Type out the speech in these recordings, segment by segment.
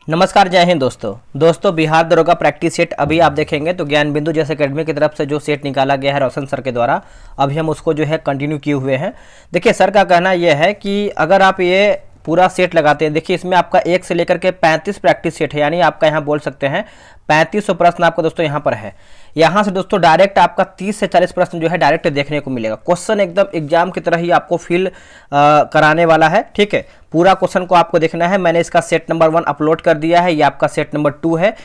नमस्कार, जय हिंद दोस्तों बिहार दरोगा प्रैक्टिस सेट अभी आप देखेंगे तो ज्ञान बिंदु जैसे अकेडमी की तरफ से जो सेट निकाला गया है रोशन सर के द्वारा, अभी हम उसको जो है कंटिन्यू किए हुए हैं। देखिए सर का कहना यह है कि अगर आप ये पूरा सेट लगाते हैं, देखिए इसमें आपका 1 से लेकर के 35 प्रैक्टिस सेट है, यानी आपका यहाँ बोल सकते हैं 3500 प्रश्न आपका दोस्तों यहाँ पर है। यहाँ से दोस्तों डायरेक्ट आपका 30 से 40 प्रश्न जो है डायरेक्ट देखने को मिलेगा। क्वेश्चन एकदम एग्जाम की तरह ही आपको फील कराने वाला है, ठीक है। पूरा क्वेश्चन को आपको देखना है। मैंने इसका सेट नंबर 1 अपलोड कर दिया है, ये आपका सेट नंबर 2 है।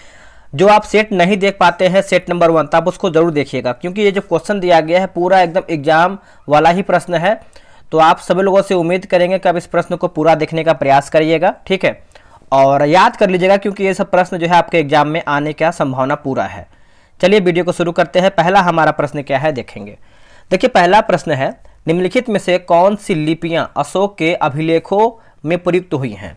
जो आप सेट नहीं देख पाते हैं सेट नंबर 1, तो आप उसको जरूर देखिएगा, क्योंकि ये जो क्वेश्चन दिया गया है पूरा एकदम एग्जाम वाला ही प्रश्न है। तो आप सभी लोगों से उम्मीद करेंगे कि आप इस प्रश्न को पूरा देखने का प्रयास करिएगा, ठीक है, और याद कर लीजिएगा, क्योंकि ये सब प्रश्न जो है आपके एग्जाम में आने का संभावना पूरा है। चलिए वीडियो को शुरू करते हैं। पहला हमारा प्रश्न क्या है देखेंगे। देखिए पहला प्रश्न है, निम्नलिखित में से कौन सी लिपियां अशोक के अभिलेखों में प्रयुक्त हुई हैं।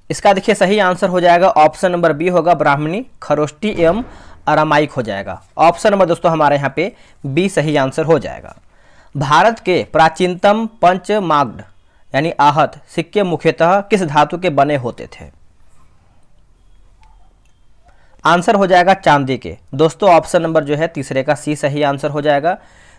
इसका देखिए सही आंसर हो जाएगा ऑप्शन नंबर बी होगा, ब्राह्मणी, खरोष्टी एवं अरामाइक हो जाएगा। ऑप्शन नंबर दोस्तों हमारे यहाँ पे बी सही आंसर हो जाएगा। भारत के प्राचीनतम पंचमाग्ड यानी आहत सिक्के मुख्यतः किस धातु के बने होते थे। आंसर हो जाएगा चांदी के। दोस्तों ऑप्शन नंबर जो है तीसरे का सी सही आंसर हो जाएगा।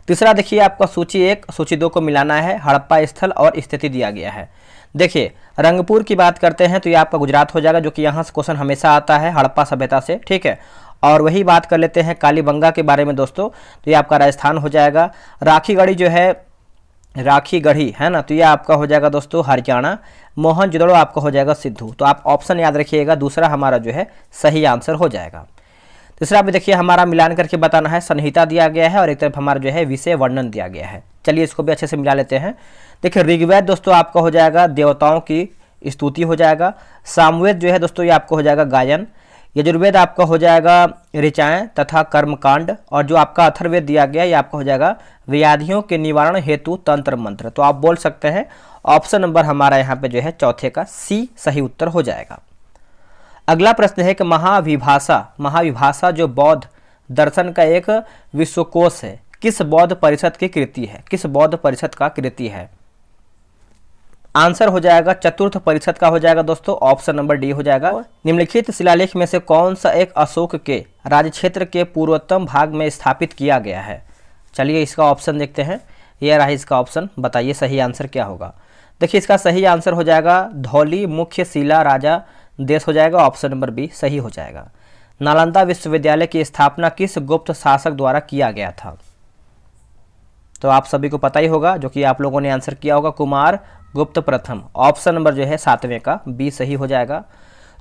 तीसरा देखिए आपका सूची 1 सूची 2 को मिलाना है। हड़प्पा स्थल और स्थिति दिया गया है। देखिए रंगपुर की बात करते हैं तो ये आपका गुजरात हो जाएगा, जो कि यहाँ से क्वेश्चन हमेशा आता है हड़प्पा सभ्यता से, ठीक है। और वही बात कर लेते हैं कालीबंगा के बारे में दोस्तों, तो ये आपका राजस्थान हो जाएगा। राखीगढ़ी जो है, राखीगढ़ी है ना, तो ये आपका हो जाएगा दोस्तों हरियाणा। मोहनजोदड़ो आपका हो जाएगा सिद्धू। तो आप ऑप्शन याद रखिएगा, दूसरा हमारा जो है सही आंसर हो जाएगा। तीसरा भी देखिए हमारा मिलान करके बताना है। संहिता दिया गया है और एक तरफ हमारा जो है विषय वर्णन दिया गया है। चलिए इसको भी अच्छे से मिला लेते हैं। देखिए ऋग्वेद दोस्तों आपका हो जाएगा देवताओं की स्तुति हो जाएगा। सामवेद जो है दोस्तों ये आपका हो जाएगा गायन। यजुर्वेद आपका हो जाएगा ऋचाएं तथा कर्मकांड। और जो आपका अथर्ववेद दिया गया ये आपका हो जाएगा व्याधियों के निवारण हेतु तंत्र मंत्र। तो आप बोल सकते हैं ऑप्शन नंबर हमारा यहाँ पे जो है चौथे का सी सही उत्तर हो जाएगा। अगला प्रश्न है कि महाविभाषा जो बौद्ध दर्शन का एक विश्वकोश है, किस बौद्ध परिषद की कृति है, किस बौद्ध परिषद का कृति है। आंसर हो जाएगा चतुर्थ परिषद का हो जाएगा दोस्तों, ऑप्शन नंबर डी हो जाएगा। निम्नलिखित शिलालेख में से कौन सा एक अशोक के राज्य क्षेत्र के पूर्वोत्तम भाग में स्थापित किया गया है। चलिए इसका ऑप्शन देखते हैं। यह रहा इसका ऑप्शन, बताइए सही आंसर क्या होगा। देखिए इसका सही आंसर हो जाएगा धौली मुख्य शिला राजा देश हो जाएगा। ऑप्शन नंबर बी सही हो जाएगा। नालंदा विश्वविद्यालय की स्थापना किस गुप्त शासक द्वारा किया गया था। तो आप सभी को पता ही होगा, जो कि आप लोगों ने आंसर किया होगा, कुमार गुप्त प्रथम। ऑप्शन नंबर जो है 7वें का बी सही हो जाएगा।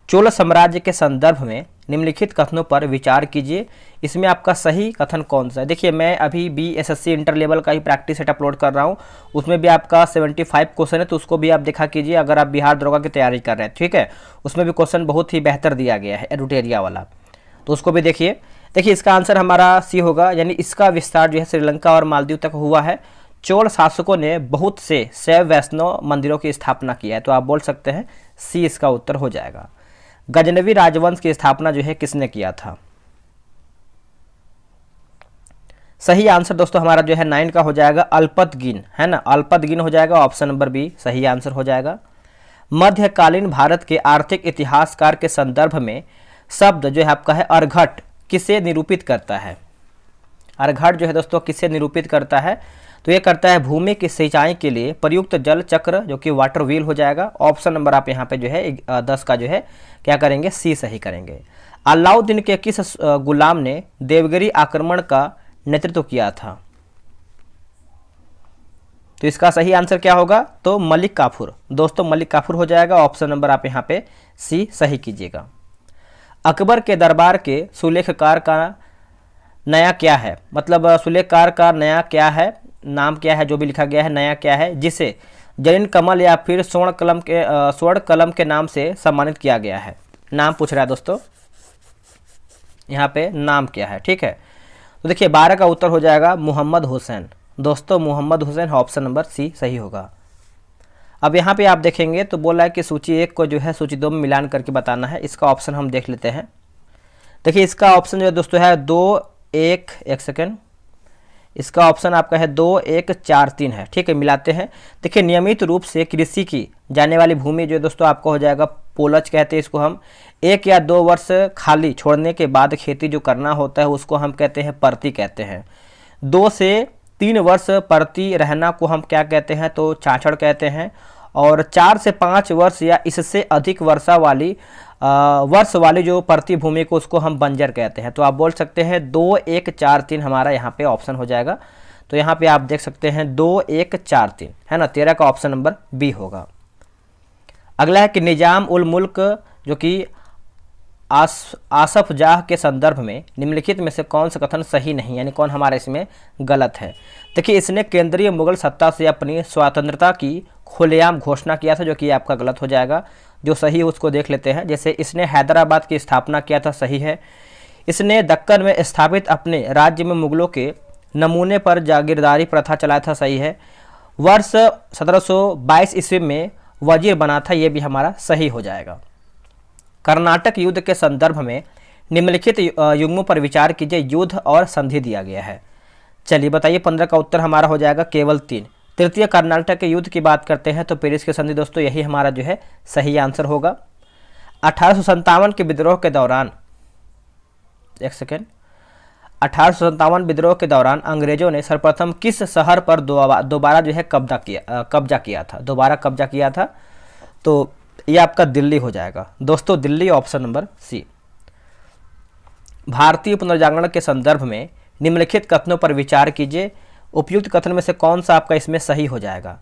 चोल साम्राज्य के संदर्भ में निम्नलिखित कथनों पर विचार कीजिए। इसमें आपका सही कथन कौन सा है। देखिए मैं अभी BSSC इंटर लेवल का ही प्रैक्टिस सेट अपलोड कर रहा हूँ, उसमें भी आपका 75 क्वेश्चन है, तो उसको भी आप देखा कीजिए अगर आप बिहार दरोगा की तैयारी कर रहे हैं, ठीक है। उसमें भी क्वेश्चन बहुत ही बेहतर दिया गया है एडुटेरिया वाला, तो उसको भी देखिए। देखिए इसका आंसर हमारा सी होगा, यानी इसका विस्तार जो है श्रीलंका और मालदीव तक हुआ है। चोल शासकों ने बहुत से शैव वैष्णव मंदिरों की स्थापना की है, तो आप बोल सकते हैं सी इसका उत्तर हो जाएगा। गजनवी राजवंश की स्थापना जो है किसने किया था। सही आंसर दोस्तों हमारा जो है 9 का हो जाएगा अल्पतगिन, है ना, अल्पतगिन हो जाएगा। ऑप्शन नंबर बी सही आंसर हो जाएगा। मध्यकालीन भारत के आर्थिक इतिहासकार के संदर्भ में शब्द जो है आपका है अर्घट किसे निरूपित करता है। अर्घट जो है दोस्तों किसे निरूपित करता है, तो ये करता है भूमि की सिंचाई के लिए प्रयुक्त जल चक्र, जो कि वाटर व्हील हो जाएगा। ऑप्शन नंबर आप यहाँ पे जो है 10 का जो है क्या करेंगे सी सही करेंगे। अलाउद्दीन के किस गुलाम ने देवगिरी आक्रमण का नेतृत्व किया था। तो इसका सही आंसर क्या होगा, तो मलिक काफूर। दोस्तों मलिक काफूर हो जाएगा। ऑप्शन नंबर आप यहाँ पे सी सही कीजिएगा। अकबर के दरबार के सुलेखकार का नया क्या है, मतलब सुलेखकार का नया क्या है, नाम क्या है, जो भी लिखा गया है नया क्या है, जिसे जरीन कमल या फिर स्वर्ण कलम के नाम से सम्मानित किया गया है। नाम पूछ रहा है दोस्तों, यहाँ पे नाम क्या है, ठीक है। तो देखिए 12 का उत्तर हो जाएगा मोहम्मद हुसैन। दोस्तों Mohammad Hussain, option number C सही होगा। अब यहाँ पे आप देखेंगे तो बोला है कि सूची 1 को जो है सूची 2 में मिलान करके बताना है। इसका ऑप्शन हम देख लेते हैं। देखिए इसका ऑप्शन जो है दोस्तों है 2 1 सेकेंड, इसका ऑप्शन आपका है 2, 1, 4, 3 है। ठीक है, मिलाते हैं। देखिए नियमित रूप से कृषि की जाने वाली भूमि जो दोस्तों आपको हो जाएगा पोलज कहते हैं इसको हम। 1 या 2 वर्ष खाली छोड़ने के बाद खेती जो करना होता है उसको हम कहते हैं परती कहते हैं। 2 से 3 वर्ष परती रहना को हम क्या कहते हैं, तो चाँचड़ कहते हैं। और 4 से 5 वर्ष या इससे अधिक वर्षा वाली वर्ष वाली जो परती भूमि को उसको हम बंजर कहते हैं। तो आप बोल सकते हैं 2, 1, 4, 3 हमारा यहाँ पे ऑप्शन हो जाएगा। तो यहाँ पे आप देख सकते हैं 2, 1, 4, 3 है ना, 13 का ऑप्शन नंबर बी होगा। अगला है कि निजाम उल मुल्क जो कि आसफ जाह के संदर्भ में निम्नलिखित में से कौन सा कथन सही नहीं, यानी कौन हमारा इसमें गलत है। देखिए इसने केंद्रीय मुगल सत्ता से अपनी स्वतंत्रता की खुलेआम घोषणा किया था, जो कि आपका गलत हो जाएगा। जो सही है उसको देख लेते हैं। जैसे इसने हैदराबाद की स्थापना किया था, सही है। इसने दक्कन में स्थापित अपने राज्य में मुगलों के नमूने पर जागीरदारी प्रथा चलाया था, सही है। वर्ष 1722 ईस्वी में वजीर बना था, ये भी हमारा सही हो जाएगा। कर्नाटक युद्ध के संदर्भ में निम्नलिखित युग्मों पर विचार कीजिए। युद्ध और संधि दिया गया है। चलिए बताइए, 15 का उत्तर हमारा हो जाएगा केवल 3। तृतीय कर्नाटक के युद्ध की बात करते हैं तो पेरिस की संधि दोस्तों यही हमारा जो है सही आंसर होगा। 1857 के विद्रोह के दौरान, एक सेकेंड, 1857 विद्रोह के दौरान अंग्रेजों ने सर्वप्रथम किस शहर पर दोबारा जो है कब्जा किया था, दोबारा कब्जा किया था? तो ये आपका दिल्ली हो जाएगा दोस्तों, दिल्ली ऑप्शन नंबर सी। भारतीय पुनर्जागरण के संदर्भ में निम्नलिखित कथनों पर विचार कीजिए। उपयुक्त कथन में से कौन सा आपका इसमें सही हो जाएगा?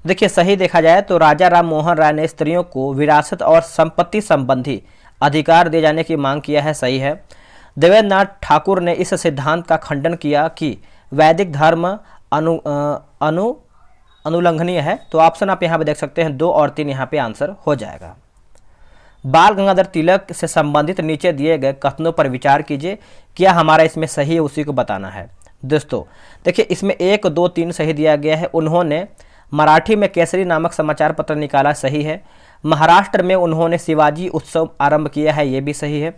देखिए सही देखा जाए तो राजा राम मोहन राय ने स्त्रियों को विरासत और संपत्ति संबंधी अधिकार दिए जाने की मांग किया है, सही है। देवेंद्र नाथ ठाकुर ने इस सिद्धांत का खंडन किया कि वैदिक धर्म अनुलंघनीय है। तो ऑप्शन आप यहाँ पे देख सकते हैं 2 और 3 यहाँ पे आंसर हो जाएगा। बाल गंगाधर तिलक से संबंधित नीचे दिए गए कथनों पर विचार कीजिए। क्या हमारा इसमें सही है उसी को बताना है दोस्तों। देखिए इसमें 1, 2, 3 सही दिया गया है। उन्होंने मराठी में केसरी नामक समाचार पत्र निकाला, सही है। महाराष्ट्र में उन्होंने शिवाजी उत्सव आरंभ किया है, ये भी सही है।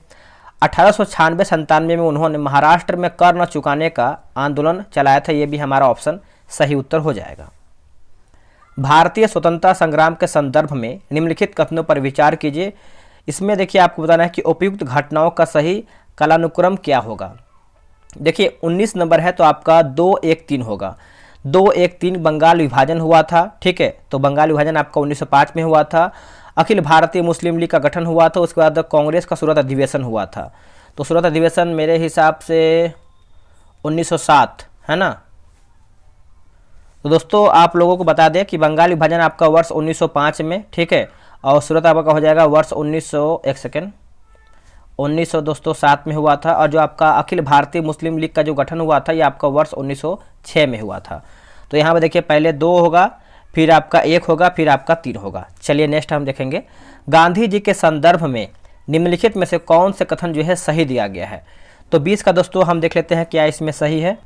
1896-97 में उन्होंने महाराष्ट्र में कर न चुकाने का आंदोलन चलाया था, ये भी हमारा ऑप्शन सही उत्तर हो जाएगा। भारतीय स्वतंत्रता संग्राम के संदर्भ में निम्नलिखित कथनों पर विचार कीजिए। इसमें देखिए आपको बताना है कि उपयुक्त घटनाओं का सही कालानुक्रम क्या होगा। देखिए 19 नंबर है तो आपका 2, 1, 3 होगा। 2, 1, 3 बंगाल विभाजन हुआ था, ठीक है। तो बंगाल विभाजन आपका 1905 में हुआ था। अखिल भारतीय मुस्लिम लीग का गठन हुआ था, उसके बाद कांग्रेस का सूरत अधिवेशन हुआ था। तो सूरत अधिवेशन मेरे हिसाब से 1907 है ना। तो दोस्तों आप लोगों को बता दें कि बंगाल विभाजन आपका वर्ष 1905 में, ठीक है। और सूरत आपका हो जाएगा वर्ष 1907 में हुआ था। और जो आपका अखिल भारतीय मुस्लिम लीग का जो गठन हुआ था ये आपका वर्ष 1906 में हुआ था। तो यहाँ पे देखिए पहले 2 होगा, फिर आपका 1 होगा, फिर आपका 3 होगा। चलिए नेक्स्ट हम देखेंगे। गांधी जी के संदर्भ में निम्नलिखित में से कौन से कथन जो है सही दिया गया है। तो 20 का दोस्तों हम देख लेते हैं क्या इसमें सही है।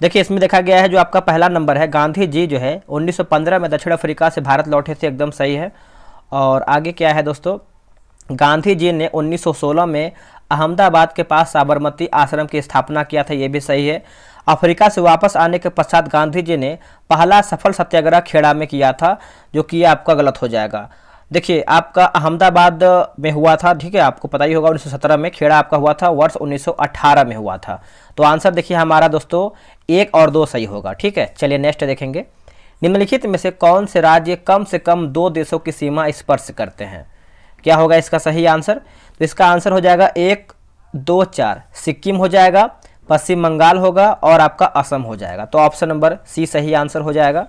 देखिए इसमें देखा गया है जो आपका पहला नंबर है, गांधी जी जो है 1915 में दक्षिण अफ्रीका से भारत लौटे थे, एकदम सही है। और आगे क्या है दोस्तों, गांधी जी ने 1916 में अहमदाबाद के पास साबरमती आश्रम की स्थापना किया था, ये भी सही है। अफ्रीका से वापस आने के पश्चात गांधी जी ने पहला सफल सत्याग्रह खेड़ा में किया था, जो कि आपका गलत हो जाएगा। देखिए आपका अहमदाबाद में हुआ था, ठीक है, आपको पता ही होगा 1917 में। खेड़ा आपका हुआ था वर्ष 1918 में हुआ था। तो आंसर देखिए हमारा दोस्तों 1 और 2 सही होगा, ठीक है। चलिए नेक्स्ट देखेंगे। निम्नलिखित में से कौन से राज्य कम से कम 2 देशों की सीमा स्पर्श करते हैं? क्या होगा इसका सही आंसर? तो इसका आंसर हो जाएगा 1, 2, 4 सिक्किम हो जाएगा, पश्चिम बंगाल होगा और आपका असम हो जाएगा। तो ऑप्शन नंबर सी सही आंसर हो जाएगा।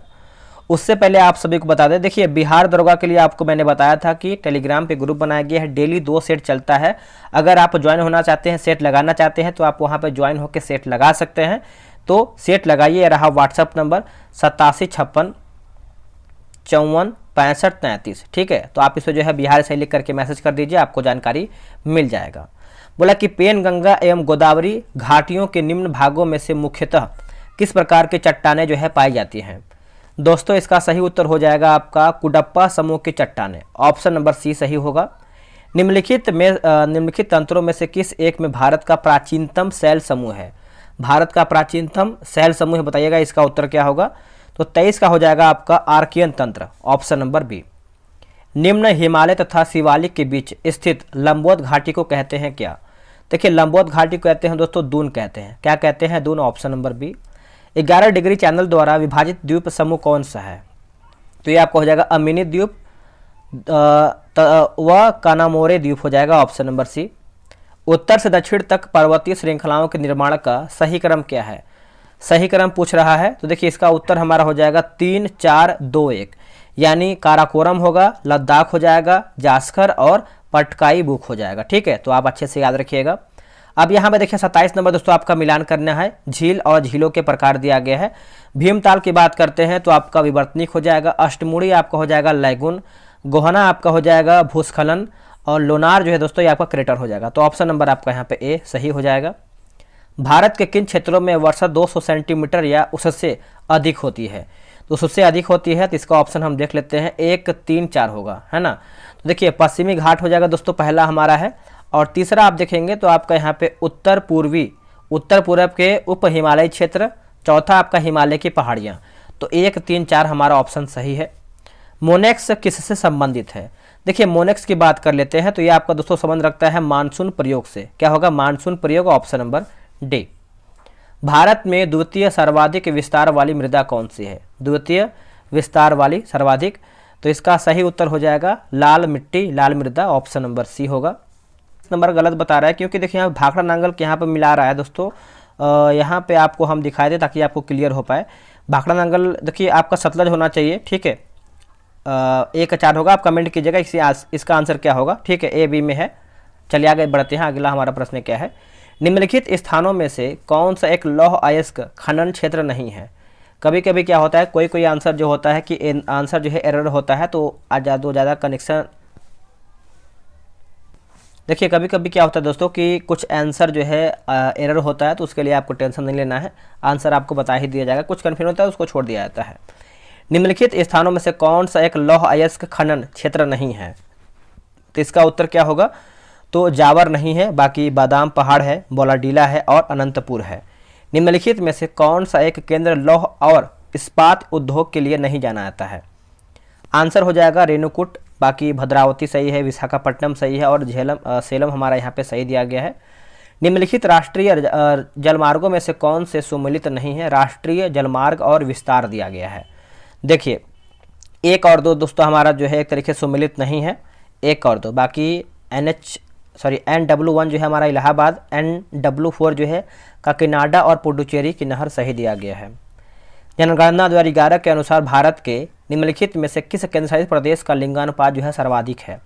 उससे पहले आप सभी को बता दें, देखिए बिहार दरोगा के लिए आपको मैंने बताया था कि टेलीग्राम पे ग्रुप बनाया गया है, डेली 2 सेट चलता है। अगर आप ज्वाइन होना चाहते हैं, सेट लगाना चाहते हैं तो आप वहाँ पे ज्वाइन होकर सेट लगा सकते हैं। तो सेट लगाइए, रहा व्हाट्सअप नंबर 8756546533, ठीक है। तो आप इसे जो है बिहार से लिख करके मैसेज कर दीजिए, आपको जानकारी मिल जाएगा। बोला कि पेनगंगा एवं गोदावरी घाटियों के निम्न भागों में से मुख्यतः किस प्रकार के चट्टानें जो है पाई जाती हैं? दोस्तों इसका सही उत्तर हो जाएगा आपका कुडप्पा समूह की चट्टानें, ऑप्शन नंबर सी सही होगा। निम्नलिखित तंत्रों में से किस एक में भारत का प्राचीनतम शैल समूह है? भारत का प्राचीनतम शैल समूह बताइएगा, इसका उत्तर क्या होगा? तो 23 का हो जाएगा आपका आर्कियन तंत्र, ऑप्शन नंबर बी। निम्न हिमालय तथा शिवालिक के बीच स्थित लंबोद घाटी को कहते हैं क्या? देखिए लंबोद घाटी को कहते हैं दोस्तों दून कहते हैं। क्या कहते हैं? Doon, option number B. 11 degree channel द्वारा विभाजित द्वीप समूह कौन सा है? तो ये आपका हो जाएगा अमिनी द्वीप व कानामोरे द्वीप हो जाएगा, ऑप्शन नंबर सी। उत्तर से दक्षिण तक पर्वतीय श्रृंखलाओं के निर्माण का सही क्रम क्या है? सही क्रम पूछ रहा है, तो देखिए इसका उत्तर हमारा हो जाएगा 3 4 2 1, यानी काराकोरम होगा, लद्दाख हो जाएगा, जास्कर और पटकाई बुक हो जाएगा। ठीक है, तो आप अच्छे से याद रखिएगा। अब यहाँ पे देखिए 27 नंबर दोस्तों आपका मिलान करना है। झील और झीलों के प्रकार दिया गया है। भीमताल की बात करते हैं तो आपका विवर्तनिक हो जाएगा, अष्टमुड़ी आपका हो जाएगा लैगून, गोहना आपका हो जाएगा भूस्खलन, और लोनार जो है दोस्तों ये आपका क्रेटर हो जाएगा। तो ऑप्शन नंबर आपका यहाँ पे ए सही हो जाएगा। भारत के किन क्षेत्रों में वर्षा 200 सेंटीमीटर या उससे अधिक होती है? तो उससे अधिक होती है, तो इसका ऑप्शन हम देख लेते हैं, 1 3 4 होगा, है ना। तो देखिए पश्चिमी घाट हो जाएगा दोस्तों, पहला हमारा है। और तीसरा आप देखेंगे तो आपका यहाँ पे उत्तर पूर्व के उप हिमालयी क्षेत्र, चौथा आपका हिमालय की पहाड़ियाँ। तो 1 3 4 हमारा ऑप्शन सही है। मोनेक्स किससे संबंधित है? देखिए मोनेक्स की बात कर लेते हैं तो ये आपका दोस्तों संबंध रखता है मानसून प्रयोग से। क्या होगा? मानसून प्रयोग, ऑप्शन नंबर डी। भारत में द्वितीय सर्वाधिक विस्तार वाली मृदा कौन सी है? द्वितीय विस्तार वाली सर्वाधिक, तो इसका सही उत्तर हो जाएगा लाल मिट्टी, लाल मृदा, ऑप्शन नंबर सी होगा। नंबर गलत बता रहा है क्योंकि देखिए यहाँ भाखड़ा नांगल के यहाँ पर मिला रहा है दोस्तों। यहाँ पे आपको हम दिखाई दे ताकि आपको क्लियर हो पाए। भाखड़ा नांगल देखिए आपका सतलज होना चाहिए। ठीक है, 1 4 होगा। आप कमेंट कीजिएगा इसका आंसर क्या होगा। ठीक है, ए बी में है। चलिए आगे बढ़ते हैं। अगला हमारा प्रश्न क्या है? निम्नलिखित स्थानों में से कौन सा एक लौह अयस्क खनन क्षेत्र नहीं है? कभी कभी क्या होता है, कोई आंसर जो होता है कि आंसर जो है एरर होता है, तो ज़्यादा कनेक्शन। देखिए कभी कभी क्या होता है दोस्तों कि कुछ आंसर जो है एरर होता है, तो उसके लिए आपको टेंशन नहीं लेना है, आंसर आपको बता ही दिया जाएगा। कुछ कन्फ्यूजन होता है उसको छोड़ दिया जाता है। निम्नलिखित स्थानों में से कौन सा एक लौह अयस्क खनन क्षेत्र नहीं है? तो इसका उत्तर क्या होगा? तो जावर नहीं है, बाकी बादाम पहाड़ है, बोलाडीला है और अनंतपुर है। निम्नलिखित में से कौन सा एक केंद्र लौह और इस्पात उद्योग के लिए नहीं जाना जाता है? आंसर हो जाएगा रेणुकूट, बाकी भद्रावती सही है, विशाखापट्टनम सही है और सेलम हमारा यहाँ पे सही दिया गया है। निम्नलिखित राष्ट्रीय जलमार्गों में से कौन से सुमेलित नहीं है? राष्ट्रीय जलमार्ग और विस्तार दिया गया है। देखिए 1 और 2 दोस्तों हमारा जो है एक तरीके से सुमेलित नहीं है, 1 और 2। बाकी NW1 जो है हमारा इलाहाबाद, NW4 जो है काकीनाडा और पुडुचेरी की नहर सही दिया गया है। जनगणना 2011 के अनुसार भारत के निम्नलिखित में से किस केंद्रशासित प्रदेश का लिंगानुपात जो है सर्वाधिक है?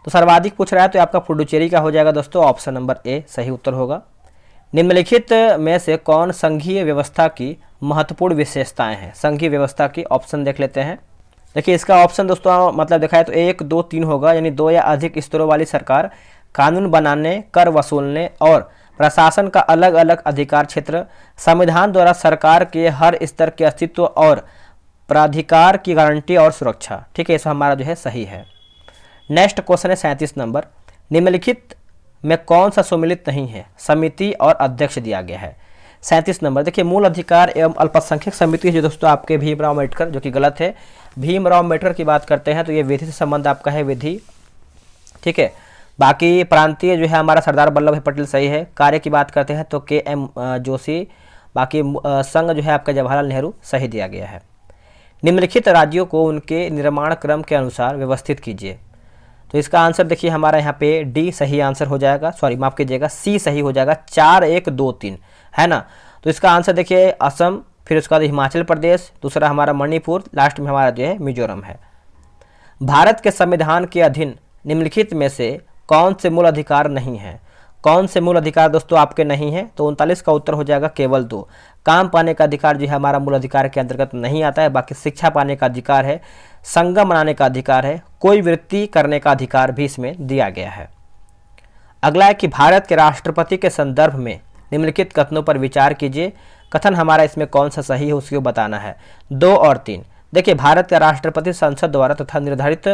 तो सर्वाधिक पूछ रहा है तो आपका पुडुचेरी का हो जाएगा दोस्तों, ऑप्शन नंबर ए सही उत्तर होगा। निम्नलिखित में से कौन संघीय व्यवस्था की महत्वपूर्ण विशेषताएं हैं? संघीय व्यवस्था की ऑप्शन देख लेते हैं। देखिए इसका ऑप्शन दोस्तों मतलब देखा है तो 1 2 3 होगा, यानी 2 या अधिक स्तरों वाली सरकार, कानून बनाने, कर वसूलने और प्रशासन का अलग अलग अधिकार क्षेत्र, संविधान द्वारा सरकार के हर स्तर के अस्तित्व और प्राधिकार की गारंटी और सुरक्षा। ठीक है, इसमें हमारा जो है सही है। नेक्स्ट क्वेश्चन है 37 नंबर। निम्नलिखित में कौन सा सुमेलित नहीं है? समिति और अध्यक्ष दिया गया है। 37 नंबर देखिए मूल अधिकार एवं अल्पसंख्यक समिति जो दोस्तों आपके भीमराव अम्बेडकर, जो कि गलत है। भीमराव अम्बेडकर की बात करते हैं तो ये विधि से संबंध आपका है, विधि। ठीक है, बाकी प्रांतीय जो है हमारा सरदार वल्लभ भाई पटेल सही है। कार्य की बात करते हैं तो KM जोशी, बाकी संघ जो है आपका जवाहरलाल नेहरू सही दिया गया है। निम्नलिखित राज्यों को उनके निर्माण क्रम के अनुसार व्यवस्थित कीजिए। तो इसका आंसर देखिए हमारा यहाँ पे डी सही आंसर हो जाएगा, सॉरी माफ कीजिएगा, सी सही हो जाएगा, 4 1 2 3 है ना। तो इसका आंसर देखिए असम, फिर उसके बाद हिमाचल प्रदेश, दूसरा हमारा मणिपुर, लास्ट में हमारा जो है मिजोरम है। भारत के संविधान के अधीन निम्नलिखित में से कौन से मूल अधिकार नहीं है? कौन से मूल अधिकार दोस्तों आपके नहीं है? तो 39 का उत्तर हो जाएगा केवल 2। काम पाने का अधिकार जो है हमारा मूल अधिकार के अंतर्गत नहीं आता है। बाकी शिक्षा पाने का अधिकार है, संगम मनाने का अधिकार है, कोई वृत्ति करने का अधिकार भी इसमें दिया गया है। अगला है कि भारत के राष्ट्रपति के संदर्भ में निम्नलिखित कथनों पर विचार कीजिए। कथन हमारा इसमें कौन सा सही है उसको बताना है। 2 और 3 देखिए भारत का राष्ट्रपति संसद द्वारा तथा निर्धारित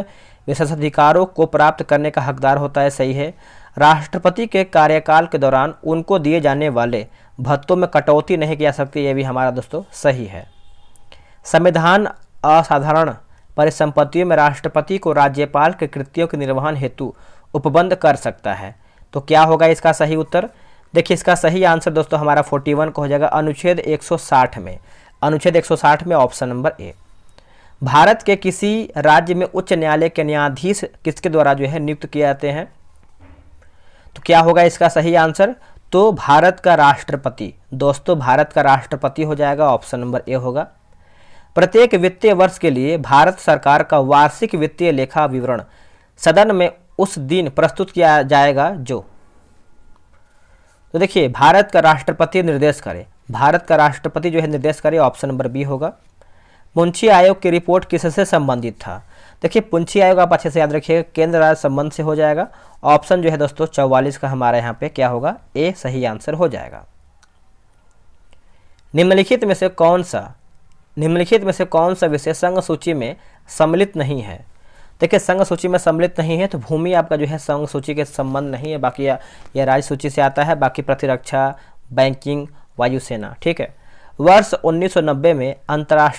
विशेषाधिकारों को प्राप्त करने का हकदार होता है, सही है। राष्ट्रपति के कार्यकाल के दौरान उनको दिए जाने वाले भत्तों में कटौती नहीं की जा सकती, ये भी हमारा दोस्तों सही है। संविधान असाधारण परिसंपत्तियों में राष्ट्रपति को राज्यपाल के कृत्यों के निर्वहन हेतु उपबंध कर सकता है। तो क्या होगा इसका सही उत्तर? देखिए इसका सही आंसर दोस्तों हमारा 41 का हो जाएगा अनुच्छेद 160 में। अनुच्छेद 160 में ऑप्शन नंबर ए। भारत के किसी राज्य में उच्च न्यायालय के न्यायाधीश किसके द्वारा जो है नियुक्त किए जाते हैं? तो क्या होगा इसका सही आंसर? तो भारत का राष्ट्रपति। दोस्तों भारत का राष्ट्रपति हो जाएगा, ऑप्शन नंबर ए होगा। प्रत्येक वित्तीय वर्ष के लिए भारत सरकार का वार्षिक वित्तीय लेखा विवरण सदन में उस दिन प्रस्तुत किया जाएगा जो। तो देखिए भारत का राष्ट्रपति निर्देश करे, भारत का राष्ट्रपति जो है निर्देश करे, ऑप्शन नंबर बी होगा। पुंछी आयोग की रिपोर्ट किससे संबंधित था? देखिए पुंछी आयोग आप अच्छे से याद रखिएगा, केंद्र राज्य संबंध से हो जाएगा। ऑप्शन जो है दोस्तों 44 का हमारा यहाँ पे क्या होगा? ए सही आंसर हो जाएगा। निम्नलिखित में से कौन सा विषय संघ सूची में सम्मिलित नहीं है? देखिए संघ सूची में सम्मिलित नहीं है तो भूमि आपका जो है संघ सूची के संबंध नहीं है, बाकी यह राज्य सूची से आता है। बाकी प्रतिरक्षा, बैंकिंग, वायुसेना, ठीक है। वर्ष 1990 में क्या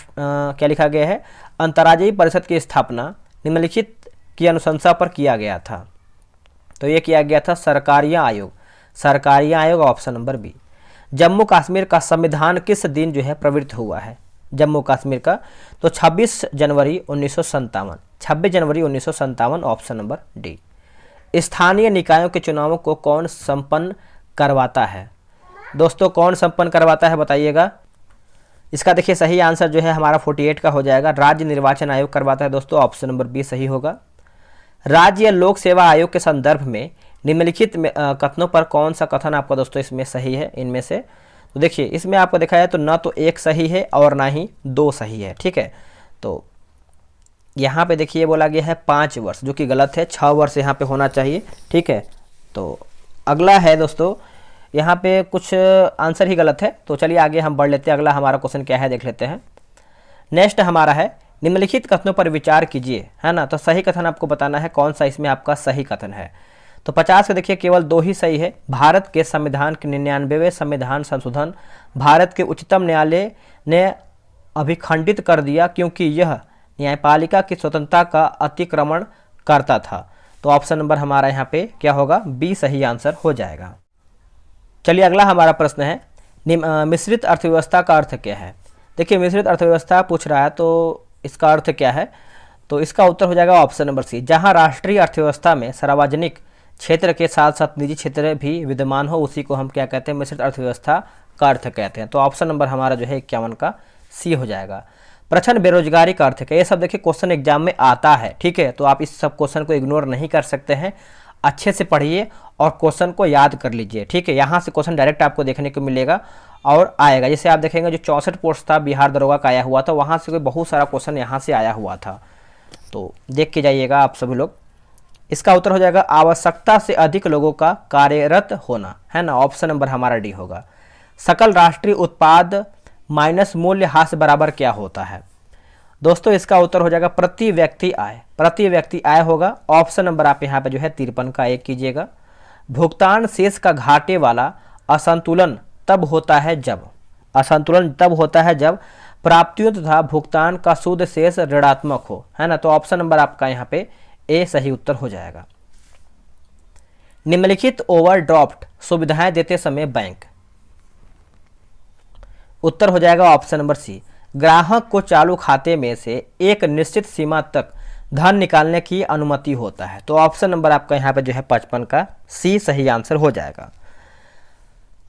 लिखा गया है? अंतर्राज्यीय परिषद की स्थापना निम्नलिखित की अनुशंसा पर किया गया था। तो ये किया गया था सरकारिया आयोग, सरकारिया आयोग, option number B. Jammu Kashmir का संविधान किस दिन जो है प्रवृत्त हुआ है? जम्मू कश्मीर का तो 26 जनवरी 1957, 26 जनवरी 1957, ऑप्शन नंबर डी। स्थानीय निकायों के चुनावों को कौन संपन्न करवाता है? दोस्तों कौन संपन्न करवाता है बताइएगा? इसका देखिए सही आंसर जो है हमारा 48 का हो जाएगा, राज्य निर्वाचन आयोग करवाता है दोस्तों, ऑप्शन नंबर बी सही होगा। राज्य लोक सेवा आयोग के संदर्भ में निम्नलिखित कथनों पर कौन सा कथन आपका दोस्तों इसमें सही है? इनमें से तो देखिए इसमें आपको देखा है तो न तो एक सही है और ना ही 2 सही है, ठीक है। तो यहाँ पे देखिए बोला गया है 5 वर्ष, जो कि गलत है, 6 वर्ष यहाँ पे होना चाहिए, ठीक है। तो अगला है दोस्तों, यहाँ पे कुछ आंसर ही गलत है, तो चलिए आगे हम बढ़ लेते हैं। अगला हमारा क्वेश्चन क्या है देख लेते हैं। नेक्स्ट हमारा है निम्नलिखित कथनों पर विचार कीजिए, है ना। तो सही कथन आपको बताना है कौन सा इसमें आपका सही कथन है। तो 50 का देखिए केवल 2 ही सही है। भारत के संविधान के 99वें संविधान संशोधन भारत के उच्चतम न्यायालय ने अभिखंडित कर दिया क्योंकि यह न्यायपालिका की स्वतंत्रता का अतिक्रमण करता था। तो ऑप्शन नंबर हमारा यहाँ पे क्या होगा? बी सही आंसर हो जाएगा। चलिए अगला हमारा प्रश्न है मिश्रित अर्थव्यवस्था का अर्थ क्या है? देखिए मिश्रित अर्थव्यवस्था पूछ रहा है तो इसका अर्थ क्या है? तो इसका उत्तर हो जाएगा ऑप्शन नंबर सी, जहां राष्ट्रीय अर्थव्यवस्था में सार्वजनिक क्षेत्र के साथ साथ निजी क्षेत्र भी विद्यमान हो, उसी को हम क्या कहते हैं? मिश्रित अर्थव्यवस्था का अर्थ कहते हैं। तो ऑप्शन नंबर हमारा जो है 51 का सी हो जाएगा। प्रचंड बेरोजगारी का अर्थ क्या? ये सब देखिए क्वेश्चन एग्जाम में आता है, ठीक है। तो आप इस सब क्वेश्चन को इग्नोर नहीं कर सकते हैं, अच्छे से पढ़िए और क्वेश्चन को याद कर लीजिए, ठीक है। यहाँ से क्वेश्चन डायरेक्ट आपको देखने को मिलेगा और आएगा। जैसे आप देखेंगे जो 64 पोस्ट था बिहार दरोगा का आया हुआ था, वहाँ से कोई बहुत सारा क्वेश्चन यहाँ से आया हुआ था, तो देख के जाइएगा आप सभी लोग। इसका उत्तर हो जाएगा आवश्यकता से अधिक लोगों का कार्यरत होना, है ना। ऑप्शन नंबर हमारा डी होगा। सकल राष्ट्रीय उत्पाद माइनस मूल्य ह्रास बराबर क्या होता है? दोस्तों इसका उत्तर हो जाएगा प्रति व्यक्ति आय, प्रति व्यक्ति आय होगा। ऑप्शन नंबर आप यहाँ पे जो है 53 का 1 कीजिएगा। भुगतान शेष का घाटे वाला असंतुलन तब होता है जब प्राप्तियों तथा भुगतान का शुद्ध शेष ऋणात्मक हो, है ना। तो ऑप्शन नंबर आपका यहाँ पे ए सही उत्तर हो जाएगा। निम्नलिखित ओवरड्राफ्ट सुविधाएं देते समय बैंक, उत्तर हो जाएगा ऑप्शन नंबर सी, ग्राहक को चालू खाते में से एक निश्चित सीमा तक धन निकालने की अनुमति होता है। तो ऑप्शन नंबर आपका यहाँ पे जो है 55 का सी सही आंसर हो जाएगा।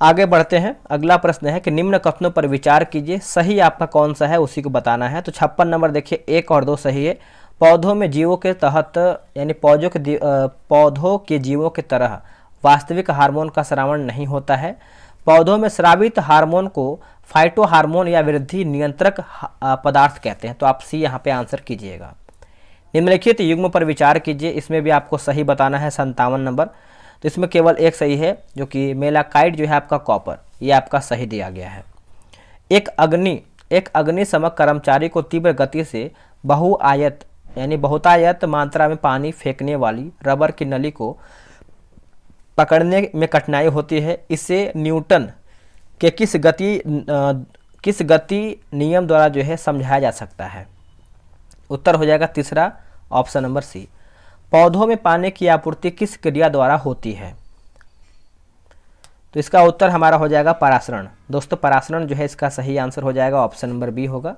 आगे बढ़ते हैं। अगला प्रश्न है कि निम्न कथनों पर विचार कीजिए, सही आपका कौन सा है उसी को बताना है। तो 56 नंबर देखिए 1 और 2 सही है। पौधों में जीवों के तहत यानी पौधों के जीवों के तरह वास्तविक हार्मोन का स्रावण नहीं होता है। पौधों में स्रावित हार्मोन को फाइटो हार्मोन या वृद्धि नियंत्रक पदार्थ कहते हैं। तो आप सी यहाँ पे आंसर कीजिएगा। निम्नलिखित युग्म पर विचार कीजिए, इसमें भी आपको सही बताना है 57 नंबर। तो इसमें केवल 1 सही है जो कि मेलाकाइट जो है आपका कॉपर, ये आपका सही दिया गया है। एक अग्निशमक कर्मचारी को तीव्र गति से बहुआयत यानी बहुतायत मात्रा में पानी फेंकने वाली रबर की नली को पकड़ने में कठिनाई होती है। इसे न्यूटन के किस गति नियम द्वारा जो है समझाया जा सकता है? उत्तर हो जाएगा तीसरा ऑप्शन नंबर सी। पौधों में पानी की आपूर्ति किस क्रिया द्वारा होती है? तो इसका उत्तर हमारा हो जाएगा परासरण। दोस्तों परासरण जो है इसका सही आंसर हो जाएगा, ऑप्शन नंबर बी होगा।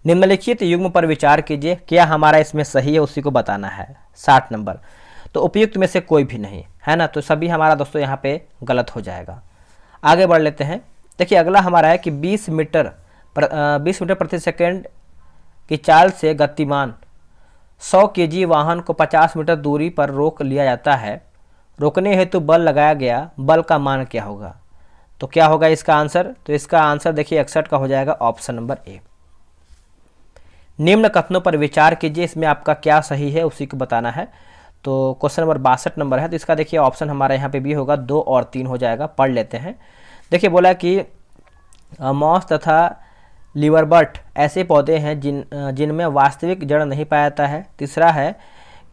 निम्नलिखित युग्म पर विचार कीजिए, क्या हमारा इसमें सही है उसी को बताना है। 60 नंबर, तो उपयुक्त में से कोई भी नहीं है ना, तो सभी हमारा दोस्तों यहाँ पे गलत हो जाएगा। आगे बढ़ लेते हैं। देखिए अगला हमारा है कि 20 मीटर प्रति सेकंड की चाल से गतिमान 100 केजी वाहन को 50 मीटर दूरी पर रोक लिया जाता है। रोकने हेतु बल लगाया गया, बल का मान क्या होगा? तो क्या होगा इसका आंसर? तो इसका आंसर देखिए 61 का हो जाएगा, ऑप्शन नंबर ए। निम्न कथनों पर विचार कीजिए, इसमें आपका क्या सही है उसी को बताना है। तो क्वेश्चन नंबर 62 नंबर है, तो इसका देखिए ऑप्शन हमारा यहाँ पे भी होगा, 2 और 3 हो जाएगा। पढ़ लेते हैं। देखिए बोला कि मॉस तथा लिवरबर्ट ऐसे पौधे हैं जिनमें वास्तविक जड़ नहीं पाया जाता है। तीसरा है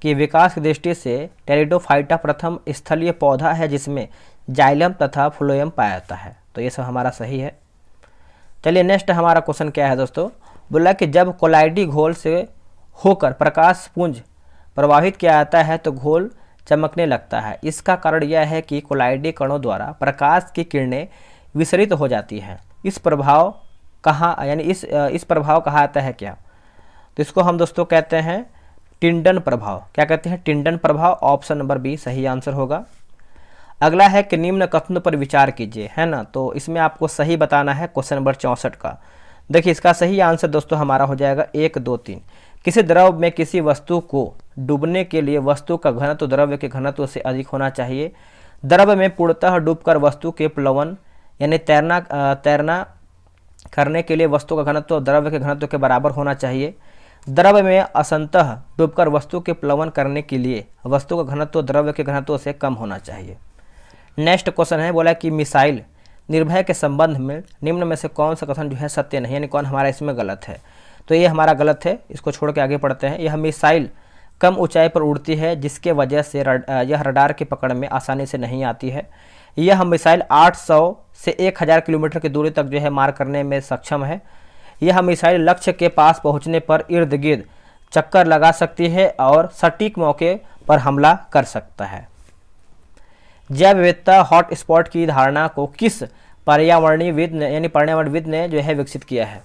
कि विकास की दृष्टि से टेरिडोफाइटा प्रथम स्थलीय पौधा है जिसमें जाइलम तथा फ्लोएम पाया जाता है। तो ये सब हमारा सही है। चलिए नेक्स्ट हमारा क्वेश्चन क्या है दोस्तों? बोला कि जब कोलाइडी घोल से होकर प्रकाश पुंज प्रवाहित किया जाता है तो घोल चमकने लगता है। इसका कारण यह है कि कोलाइडी कणों द्वारा प्रकाश की किरणें विसरित हो जाती हैं। इस प्रभाव इस प्रभाव कहा जाता है क्या? तो इसको हम दोस्तों कहते हैं टिंडन प्रभाव। क्या कहते हैं? टिंडन प्रभाव। ऑप्शन नंबर बी सही आंसर होगा। अगला है कि निम्न कथनों पर विचार कीजिए, है ना, तो इसमें आपको सही बताना है क्वेश्चन नंबर 64 का। देखिए इसका सही आंसर दोस्तों हमारा हो जाएगा 1, 2, 3। किसी द्रव में किसी वस्तु को डूबने के लिए वस्तु का घनत्व द्रव्य के घनत्व से अधिक होना चाहिए। द्रव में पूर्णतः डूबकर वस्तु के प्लवन यानी तैरना करने के लिए वस्तु का घनत्व द्रव्य के घनत्व के बराबर होना चाहिए। द्रव में असंतः डूबकर वस्तु के प्लवन करने के लिए वस्तु का घनत्व द्रव्य के घनत्व से कम होना चाहिए। नेक्स्ट क्वेश्चन है, बोला कि मिसाइल निर्भय के संबंध में निम्न में से कौन सा कथन जो है सत्य नहीं, यानी कौन हमारा इसमें गलत है? तो ये हमारा गलत है, इसको छोड़ के आगे पढ़ते हैं। यह मिसाइल कम ऊंचाई पर उड़ती है जिसके वजह से यह रडार की पकड़ में आसानी से नहीं आती है। यह मिसाइल 800 से 1000 किलोमीटर की दूरी तक जो है मार करने में सक्षम है। यह मिसाइल लक्ष्य के पास पहुंचने पर इर्द गिर्द चक्कर लगा सकती है और सटीक मौके पर हमला कर सकता है। जैव विविधता हॉटस्पॉट की धारणा को किस पर्यावरणविद ने जो है विकसित किया है?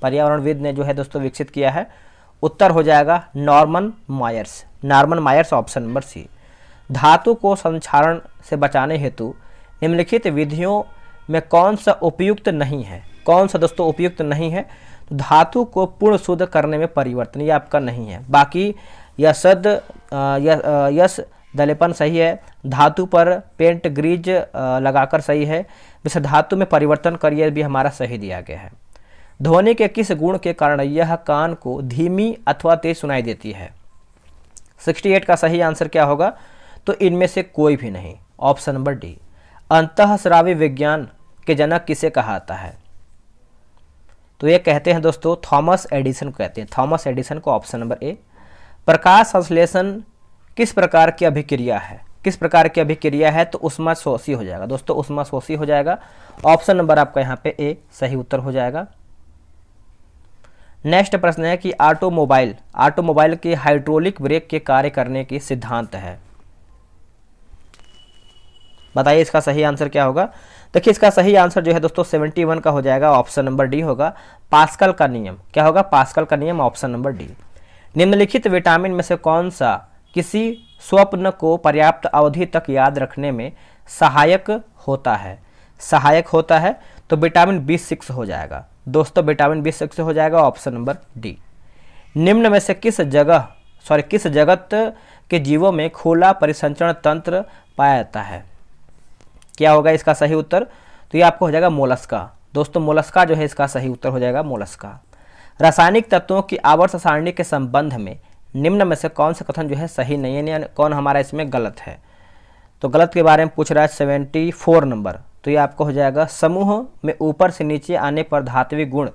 पर्यावरणविद ने जो है दोस्तों विकसित किया है। उत्तर हो जाएगा Norman Myers, option number C. धातु को संक्षारण से बचाने हेतु निम्नलिखित विधियों में कौन सा उपयुक्त नहीं है? कौन सा दोस्तों उपयुक्त नहीं है? तो धातु को पूर्ण शुद्ध करने में परिवर्तन, ये आपका नहीं है। बाकी यस दलेपन सही है। धातु पर पेंट ग्रीज लगाकर सही है। वैसे धातु में परिवर्तन करिए भी हमारा सही दिया गया है। ध्वनि के किस गुण के कारण यह कान को धीमी अथवा तेज सुनाई देती है? 68 का सही आंसर क्या होगा? तो इनमें से कोई भी नहीं, ऑप्शन नंबर डी। अंतःस्रावी विज्ञान के जनक किसे कहा जाता है? तो ये कहते हैं दोस्तों थॉमस एडिसन को कहते हैं, थॉमस एडिसन को, ऑप्शन नंबर ए। प्रकाश संश्लेषण किस प्रकार की अभिक्रिया है? किस प्रकार की अभिक्रिया है? तो ऊष्माशोषी हो जाएगा दोस्तों, ऊष्माशोषी हो जाएगा। ऑप्शन नंबर आपका यहाँ पे ए सही उत्तर हो जाएगा। नेक्स्ट प्रश्न है कि ऑटोमोबाइल के हाइड्रोलिक ब्रेक के कार्य करने की सिद्धांत है। बताइए इसका सही आंसर क्या होगा? देखिए इसका सही आंसर जो है दोस्तों 71 का हो जाएगा, ऑप्शन नंबर डी होगा। पास्कल का नियम क्या होगा? पास्कल का नियम, ऑप्शन नंबर डी। निम्नलिखित विटामिन में से कौन सा किसी स्वप्न को पर्याप्त अवधि तक याद रखने में सहायक होता है? तो विटामिन B6 हो जाएगा दोस्तों, विटामिन B6 हो जाएगा, ऑप्शन नंबर डी। निम्न में से किस जगत के जीवों में खुला परिसंचरण तंत्र पाया जाता है? क्या होगा इसका सही उत्तर? तो ये आपको हो जाएगा मोलस्का दोस्तों, मोलस्का जो है इसका सही उत्तर हो जाएगा मोलस्का। रासायनिक तत्वों की आवर्त सारणी के संबंध में निम्न में से कौन सा कथन जो है सही नहीं है, यानी कौन हमारा इसमें गलत है? तो गलत के बारे में पूछ रहा है 74 नंबर, तो ये आपको हो जाएगा समूह में ऊपर से नीचे आने पर धात्विक गुण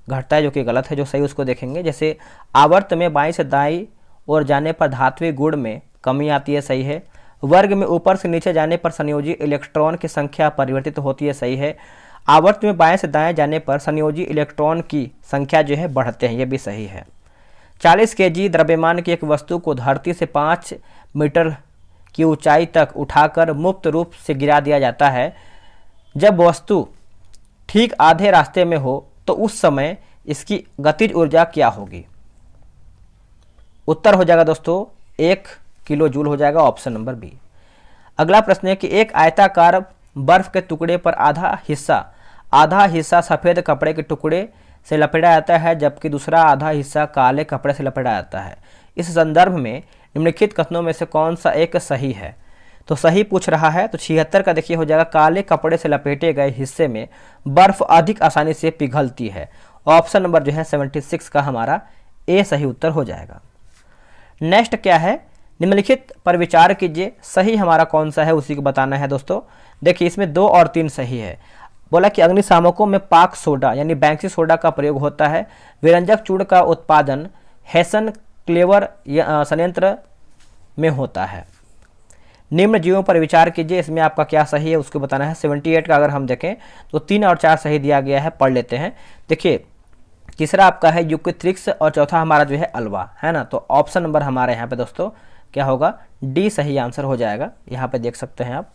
घटता है, जो कि गलत है। जो सही उसको देखेंगे, जैसे आवर्त में बाईं से दाईं ओर जाने पर धात्विक गुण में कमी आती है, सही है। वर्ग में ऊपर से नीचे जाने पर संयोजी इलेक्ट्रॉन की संख्या परिवर्तित होती है, सही है। आवर्त में बाएं से दाएं जाने पर संयोजी इलेक्ट्रॉन की संख्या जो है बढ़ते हैं, ये भी सही है। 40 केजी द्रव्यमान की एक वस्तु को धरती से 5 मीटर की ऊंचाई तक उठाकर मुक्त रूप से गिरा दिया जाता है। जब वस्तु ठीक आधे रास्ते में हो तो उस समय इसकी गतिज ऊर्जा क्या होगी? उत्तर हो जाएगा दोस्तों 1 किलो जूल हो जाएगा, ऑप्शन नंबर बी। अगला प्रश्न है कि एक आयताकार बर्फ के टुकड़े पर आधा हिस्सा सफ़ेद कपड़े के टुकड़े से लपेटा जाता है, जबकि दूसरा आधा हिस्सा काले कपड़े से लपेटा जाता है। इस संदर्भ में निम्नलिखित कथनों में से कौन सा एक सही है? तो सही पूछ रहा है, तो 76 का देखिए हो जाएगा, काले कपड़े से लपेटे गए हिस्से में बर्फ अधिक आसानी से पिघलती है। ऑप्शन नंबर जो है 76 का हमारा ए सही उत्तर हो जाएगा। नेक्स्ट क्या है, निम्नलिखित पर विचार कीजिए, सही हमारा कौन सा है उसी को बताना है दोस्तों। देखिए इसमें 2 और 3 सही है। बोला कि अग्निशामकों में पाक सोडा यानी बैंक्सी सोडा का प्रयोग होता है। विरंजक चूर्ण का उत्पादन हेसन क्लेवर संयंत्र में होता है। निम्न जीवों पर विचार कीजिए, इसमें आपका क्या सही है उसको बताना है। 78 का अगर हम देखें तो 3 और 4 सही दिया गया है, पढ़ लेते हैं। देखिए तीसरा आपका है यूक्रिथ्रिक्स और चौथा हमारा जो है अल्वा, है ना। तो ऑप्शन नंबर हमारे यहाँ पे दोस्तों क्या होगा, डी सही आंसर हो जाएगा। यहाँ पे देख सकते हैं आप।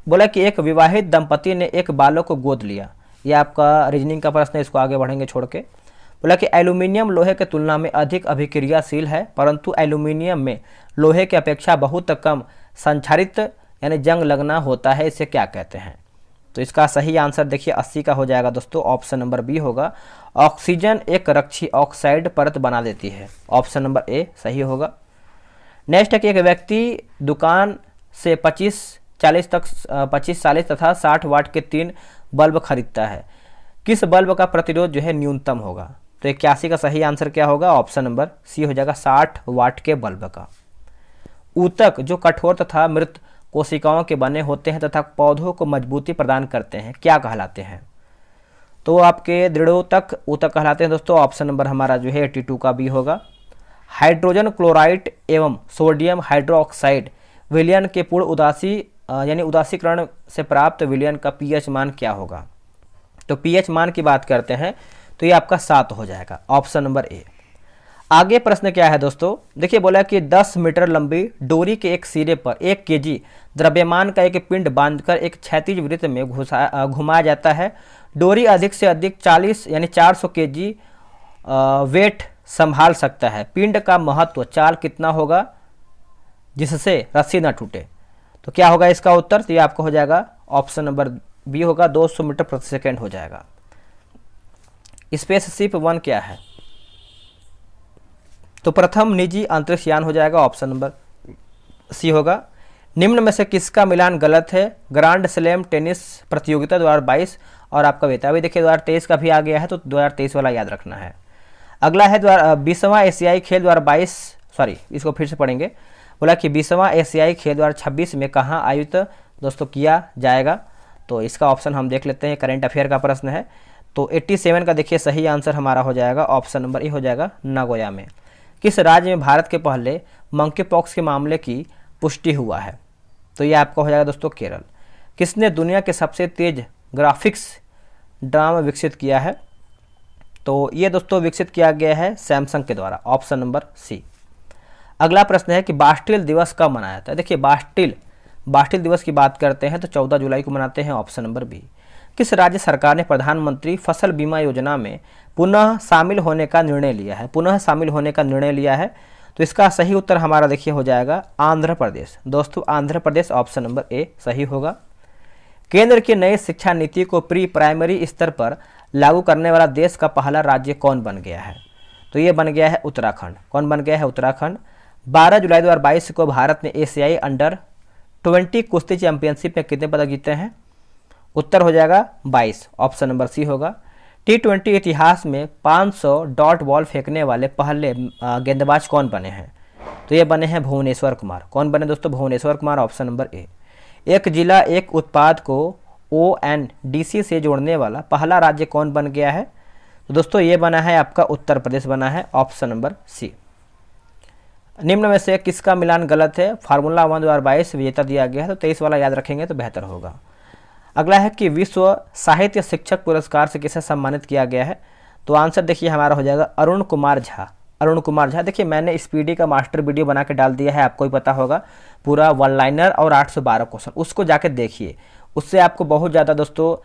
बोला कि एक विवाहित दंपति ने एक बालक को गोद लिया। यह आपका रीजनिंग का प्रश्न है, इसको आगे बढ़ेंगे छोड़ के। बोला कि एल्यूमिनियम लोहे के तुलना में अधिक अभिक्रियाशील है, परंतु एल्यूमिनियम में लोहे की अपेक्षा बहुत कम संक्षारित यानी जंग लगना होता है, इसे क्या कहते हैं? तो इसका सही आंसर देखिए 80 का हो जाएगा दोस्तों, ऑप्शन नंबर बी होगा। ऑक्सीजन एक रक्षी ऑक्साइड परत बना देती है, ऑप्शन नंबर ए सही होगा। नेक्स्ट है कि एक व्यक्ति दुकान से 25, 40 तथा 60 वाट के 3 बल्ब खरीदता है। किस बल्ब का प्रतिरोध जो है न्यूनतम होगा? तो 81 का सही आंसर क्या होगा, ऑप्शन नंबर सी हो जाएगा, 60 वाट के बल्ब का। ऊतक जो कठोर तथा मृत कोशिकाओं के बने होते हैं तथा पौधों को मजबूती प्रदान करते हैं, क्या कहलाते हैं? तो आपके दृढ़ोतक ऊतक कहलाते हैं दोस्तों, ऑप्शन नंबर हमारा जो है 82 का बी होगा। हाइड्रोजन क्लोराइड एवं सोडियम हाइड्रोक्साइड विलयन के पूर्ण उदासी यानी उदासीकरण से प्राप्त विलयन का पीएच मान क्या होगा? तो पीएच मान की बात करते हैं तो ये आपका 7 हो जाएगा, ऑप्शन नंबर ए। आगे प्रश्न क्या है दोस्तों, देखिए बोला कि 10 मीटर लंबी डोरी के एक सिरे पर 1 केजी द्रव्यमान का एक पिंड बांधकर एक क्षैतिज वृत्त में घुमाया जाता है। डोरी अधिक से अधिक 40 यानी 400 केजी वेट संभाल सकता है। पिंड का महत्व चाल कितना होगा जिससे रस्सी न टूटे? तो क्या होगा इसका उत्तर? तो ये आपको हो जाएगा ऑप्शन नंबर बी होगा, 200 मीटर प्रति सेकेंड हो जाएगा। स्पेसशिप 1 क्या है? तो प्रथम निजी अंतरिक्ष यान हो जाएगा, ऑप्शन नंबर सी होगा। निम्न में से किसका मिलान गलत है? ग्रांड स्लैम टेनिस प्रतियोगिता 2022 और आपका बेटा भी देखिए 2023 का भी आ गया है, तो 2023 वाला याद रखना है। अगला है 20वां एशियाई खेल 2022, सॉरी इसको फिर से पढ़ेंगे। बोला कि 20वां एशियाई खेल 2026 में कहाँ आयोजित दोस्तों किया जाएगा? तो इसका ऑप्शन हम देख लेते हैं, करंट अफेयर का प्रश्न है। तो 87 का देखिए सही आंसर हमारा हो जाएगा, ऑप्शन नंबर ए हो जाएगा, नागोया में। किस राज्य में भारत के पहले मंकी पॉक्स के मामले की पुष्टि हुआ है? तो ये आपका हो जाएगा दोस्तों केरल। किसने दुनिया के सबसे तेज ग्राफिक्स ड्रामा विकसित किया है? तो ये दोस्तों विकसित किया गया है सैमसंग के द्वारा, ऑप्शन नंबर सी। अगला प्रश्न है कि बास्टिल दिवस कब मनाया जाता है? देखिए बास्टिल दिवस की बात करते हैं तो 14 जुलाई को मनाते हैं, ऑप्शन नंबर बी। किस राज्य सरकार ने प्रधानमंत्री फसल बीमा योजना में पुनः शामिल होने का निर्णय लिया है? तो इसका सही उत्तर हमारा देखिए हो जाएगा आंध्र प्रदेश। दोस्तों आंध्र प्रदेश, ऑप्शन नंबर ए सही होगा। केंद्र की नई शिक्षा नीति को प्री प्राइमरी स्तर पर लागू करने वाला देश का पहला राज्य कौन बन गया है? तो ये बन गया है उत्तराखंड। कौन बन गया है? उत्तराखंड। 12 जुलाई 2022 को भारत ने एशियाई अंडर 20 कुश्ती चैंपियनशिप में कितने पदक जीते हैं? उत्तर हो जाएगा 22, ऑप्शन नंबर सी होगा। T20 इतिहास में 500 डॉट बॉल फेंकने वाले पहले गेंदबाज कौन बने हैं? तो ये बने हैं भुवनेश्वर कुमार। कौन बने दोस्तों? Bhuvneshwar Kumar, option number A. एक जिला एक उत्पाद को ONDC से जोड़ने वाला पहला राज्य कौन बन गया है? तो दोस्तों ये बना है आपका उत्तर प्रदेश बना है, ऑप्शन नंबर सी। निम्न में से किसका मिलान गलत है? फार्मूला 1 2022 विजेता दिया गया है, तो 23 वाला याद रखेंगे तो बेहतर होगा। अगला है कि विश्व साहित्य शिक्षक पुरस्कार से किसे सम्मानित किया गया है? तो आंसर देखिए हमारा हो जाएगा अरुण कुमार झा। अरुण कुमार झा। देखिए मैंने स्पीडी का मास्टर वीडियो बना के डाल दिया है, आपको ही पता होगा, पूरा वन लाइनर और 812 क्वेश्चन, उसको जाके देखिए। उससे आपको बहुत ज़्यादा दोस्तों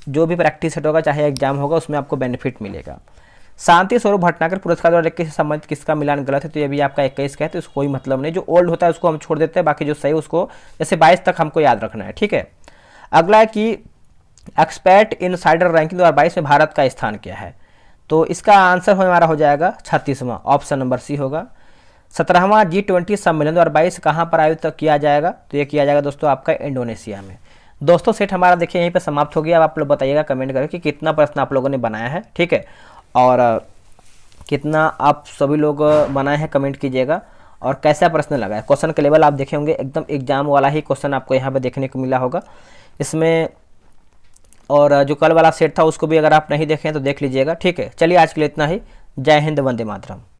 जो भी प्रैक्टिस सेट होगा चाहे एग्जाम होगा उसमें आपको बेनिफिट मिलेगा। शांति स्वरूप भटनागर पुरस्कार 2021 से संबंधित किसका मिलान गलत है? तो ये भी आपका 21 का है, तो इसको कोई मतलब नहीं, जो ओल्ड होता है उसको हम छोड़ देते हैं, बाकी जो सही उसको जैसे 22 तक हमको याद रखना है, ठीक है। अगला है कि एक्सपर्ट इनसाइडर रैंकिंग 2022 में भारत का स्थान क्या है? तो इसका आंसर हमारा हो जाएगा 36वां, ऑप्शन नंबर सी होगा। 17वां G20 सम्मेलन 2022 कहाँ पर आयोजित किया जाएगा? तो ये किया जाएगा दोस्तों आपका इंडोनेशिया में। दोस्तों सेट हमारा देखिए यहीं पे समाप्त हो गया। अब आप लोग बताइएगा कमेंट करके कि कितना प्रश्न आप लोगों ने बनाया है, ठीक है, और कितना आप सभी लोग बनाए हैं कमेंट कीजिएगा, और कैसा प्रश्न लगा है। क्वेश्चन के लेवल आप देखे होंगे एकदम एग्जाम वाला ही क्वेश्चन आपको यहाँ पे देखने को मिला होगा इसमें, और जो कल वाला सेट था उसको भी अगर आप नहीं देखें तो देख लीजिएगा, ठीक है। चलिए आज के लिए इतना ही। जय हिंद, वंदे मातरम।